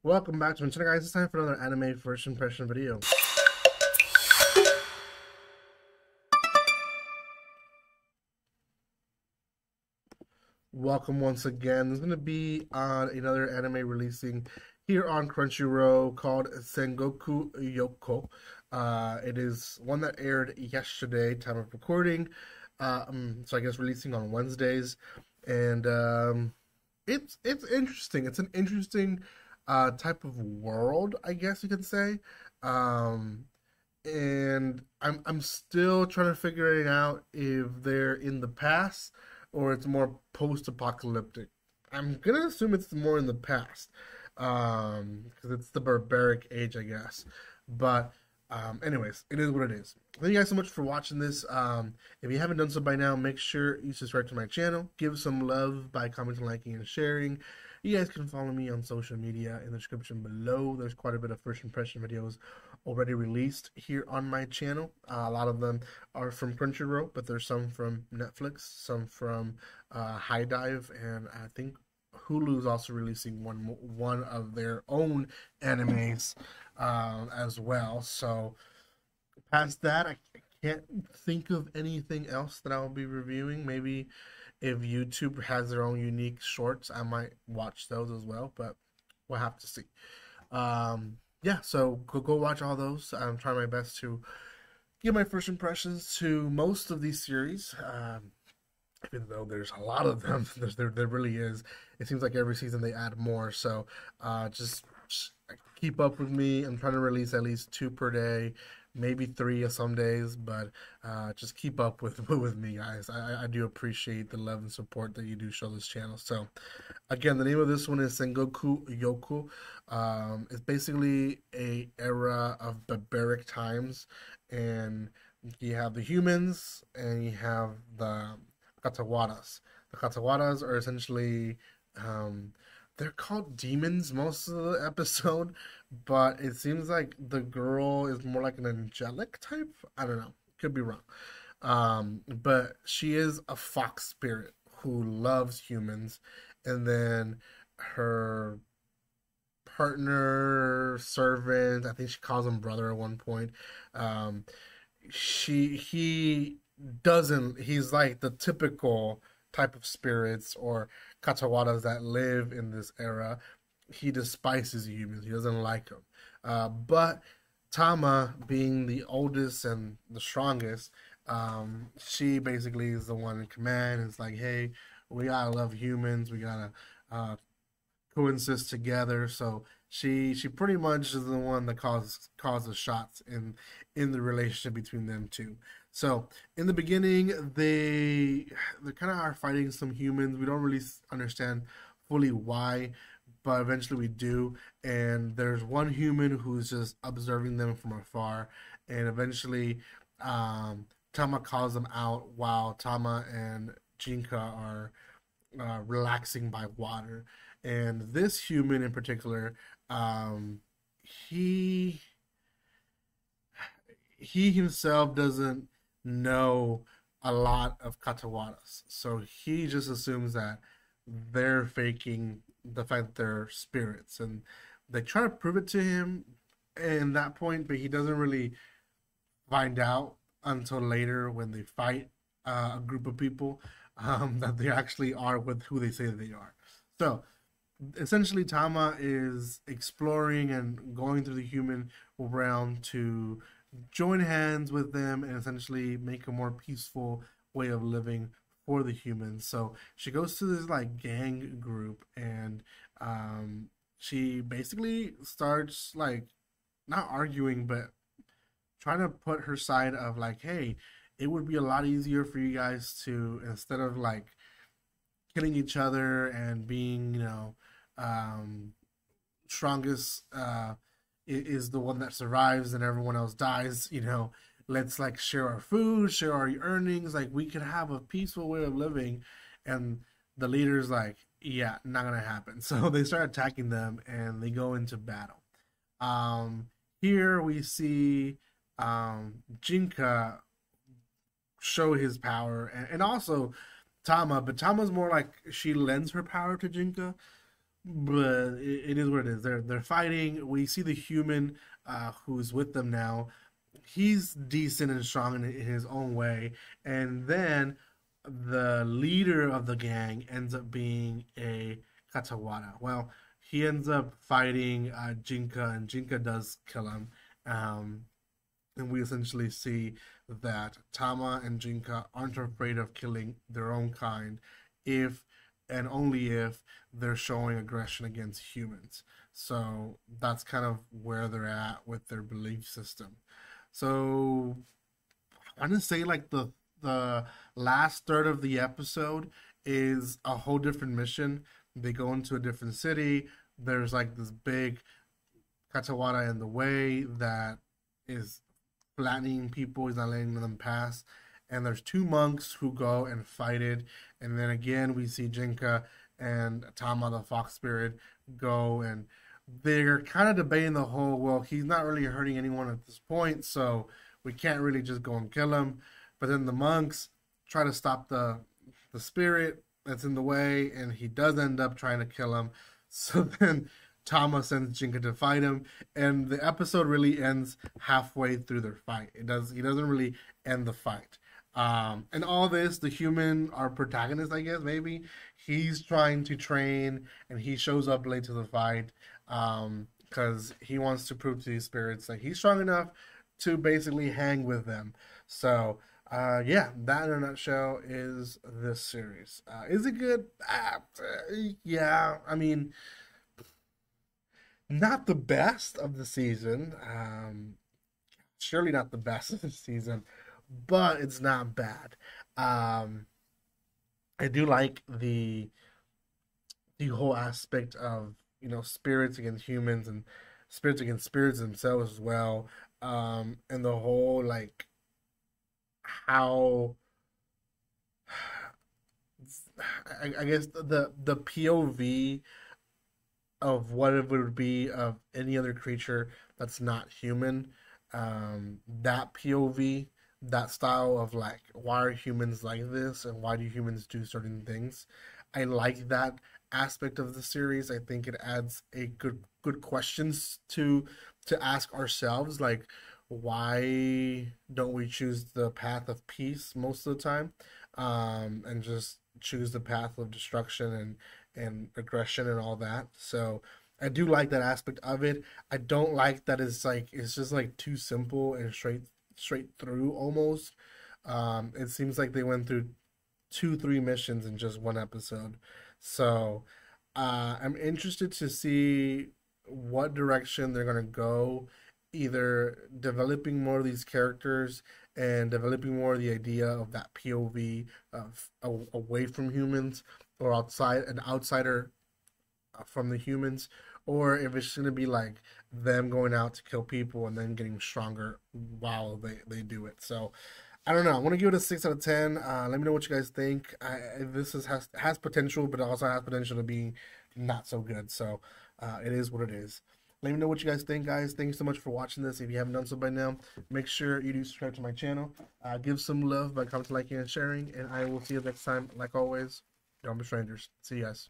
Welcome back to my channel, guys. It's time for another anime first impression video. Welcome once again. There's going to be another anime releasing here on Crunchyroll called Sengoku Youko. It is one that aired yesterday, time of recording. So I guess releasing on Wednesdays, and it's interesting. It's an interesting type of world, I guess you could say. Um, and I'm still trying to figure it out if they're in the past or it's more post-apocalyptic. I'm gonna assume it's more in the past, because it's the barbaric age, I guess. But anyways, it is what it is. Thank you guys so much for watching this. If you haven't done so by now, make sure you subscribe to my channel. Give some love by commenting, liking, and sharing. You guys can follow me on social media in the description below. There's quite a bit of first impression videos already released here on my channel. A lot of them are from Crunchyroll, but there's some from Netflix, some from High Dive, and I think Hulu's also releasing one of their own animes as well. So past that, I can't think of anything else that I'll be reviewing. Maybe if YouTube has their own unique shorts, I might watch those as well, but we'll have to see. Yeah, so go watch all those. I'm trying my best to give my first impressions to most of these series. Even though there's a lot of them, there really is. It seems like every season they add more. So just keep up with me. I'm trying to release at least 2 per day, maybe 3 some days, but just keep up with me, guys. I do appreciate the love and support that you do show this channel. So again, the name of this one is Sengoku Youko. It's basically a era of barbaric times, and you have the humans and you have the Katawaras. The Katawaras are essentially they're called demons most of the episode, but it seems like the girl is more like an angelic type. I don't know. Could be wrong. But she is a fox spirit who loves humans, and then her partner, servant, I think she calls him brother at one point. He doesn't, he's like the typical type of spirits or katawaras that live in this era. He despises humans. He doesn't like them. But Tama, being the oldest and the strongest, she basically is the one in command. It's like, hey, we gotta love humans. We gotta coexist together. So she pretty much is the one that calls the shots in the relationship between them two. So in the beginning, they kind of are fighting some humans. We don't really understand fully why, but eventually we do. And there's one human who's just observing them from afar, and eventually Tama calls them out while Tama and Jinka are relaxing by water. And this human in particular, he himself doesn't know a lot of katawaras, so he just assumes that they're faking the fact that they're spirits, and they try to prove it to him in that point, but he doesn't really find out until later when they fight a group of people that they actually are with who they say they are. So essentially, Tama is exploring and going through the human realm to join hands with them and essentially make a more peaceful way of living for the humans. So she goes to this like gang group, and she basically starts like not arguing, but trying to put her side of like, hey, it would be a lot easier for you guys to, instead of like killing each other and being, strongest is the one that survives and everyone else dies, let's like share our food, share our earnings, like we could have a peaceful way of living. And the leader's like, yeah, not gonna happen. So they start attacking them and they go into battle. Here we see Jinka show his power, and also Tama, but Tama's more like she lends her power to Jinka, but it is what it is. They're fighting. We see the human who's with them now. He's decent and strong in his own way, and then the leader of the gang ends up being a Katawara. Well, he ends up fighting Jinka, and Jinka does kill him. Um, and we essentially see that Tama and Jinka aren't afraid of killing their own kind if and only if they're showing aggression against humans. So that's kind of where they're at with their belief system. So I'm gonna say like the last third of the episode is a whole different mission. They go into a different city. There's like this big Katawara in the way that is flattening people. He's not letting them pass. And there's two monks who go and fight it. And then again, we see Jinka and Tama, the fox spirit, go and they're kind of debating the whole, well, he's not really hurting anyone at this point, so we can't really just go and kill him. But then the monks try to stop the spirit that's in the way, and he does end up trying to kill him. So then Tama sends Jinka to fight him, and the episode really ends halfway through their fight. He doesn't really end the fight. And all this, the human, our protagonist, I guess, maybe, he's trying to train and he shows up late to the fight because he wants to prove to these spirits that he's strong enough to basically hang with them. So, yeah, that in a nutshell is this series. Is it good? Yeah, I mean, not the best of the season. Surely not the best of the season, but it's not bad. Um, I do like the whole aspect of spirits against humans and spirits against spirits themselves as well. And the whole like how I guess the POV of what it would be of any other creature that's not human. That POV, that style of like, why are humans like this and why do humans do certain things? I like that aspect of the series. I think it adds a good questions to ask ourselves, like why don't we choose the path of peace most of the time, and just choose the path of destruction and aggression and all that. So I do like that aspect of it. I don't like that it's just like too simple and straight through almost. It seems like they went through two, three missions in just one episode. So I'm interested to see what direction they're gonna go, either developing more of these characters and developing more of the idea of that POV of away from humans or outside an outsider from the humans, or if it's gonna be like them going out to kill people and then getting stronger while they do it. So I don't know. I want to give it a 6 out of 10. Let me know what you guys think. This has potential, but it also has potential to be not so good. So it is what it is. Let me know what you guys think, guys. Thank you so much for watching this. If you haven't done so by now, make sure you do subscribe to my channel. Give some love by commenting, liking, and sharing. And I will see you next time. Like always, don't be strangers. See you guys.